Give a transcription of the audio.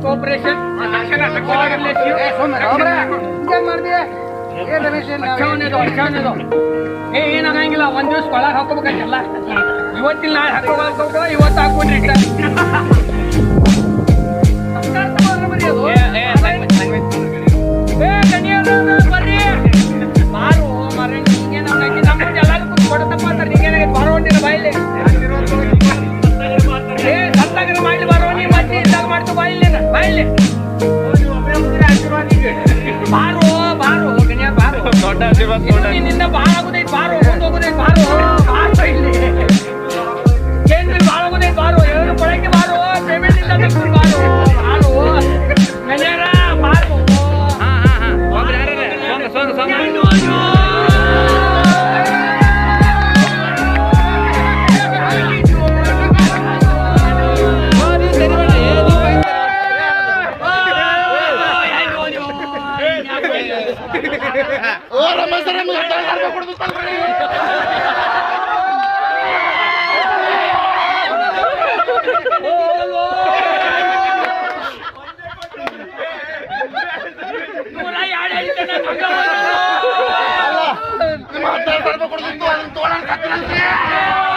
cooperation ಏನಾಗಂಗಿಲ್ಲ ಒಂದ್ ದಿವ್ಸ ಒಳಗೆ ಹಾಕೋಬೇಕಲ್ಲ ಇವತ್ತಿನ ನಾಳೆ ಹಾಕೋಬೇಕು ಇವತ್ತು ಹಾಕೊಂಡ್ರಿ ಬರ್ರಿ ಮಾರು ಮರ ಎಲ್ಲರಿಗೂ ಕೊಡತಪ್ಪ ಅಂತಾರೆ ನೀಗೇನಾಗ ಬರೋಂಡಿರ ಬಾಯಿಲೆ ಸತ್ತಾಗ್ರೆ ಮಾಡ್ಲಿ ಬರೋ ನೀ ಮತ್ತೆ ಇದ್ದಾಗ ಮಾಡ್ತು ಬಾಯಿಲೆ ಬಾಯಿಲೆ ಬಾರು ಬಾರು ಗಣ್ಯ ಬಾರು ನಿನ್ನಿಂದ ಬಾಳ ಆಗುದೈತಿ ಬಾರು ಹೋಗುದೈತಿ ಬಾರು ಬಾರು ಇಲ್ಲಿ ಕೇಂದ್ರ ಬಾಳ ಆಗುದೈತಿ ಬಾರು ಎರಡು ಕೊಳಕ್ಕೆ ಬಾರು ಪೇಮೆಂಟ್ ಇಲ್ಲ ಬಾರು ಬಾರು ಗಣ್ಯರ ಬಾರು $10,000 ಕೊಡ್ತಿತ್ತು ಅದನ್ನ ತಗೊಳ್ಳೋಣ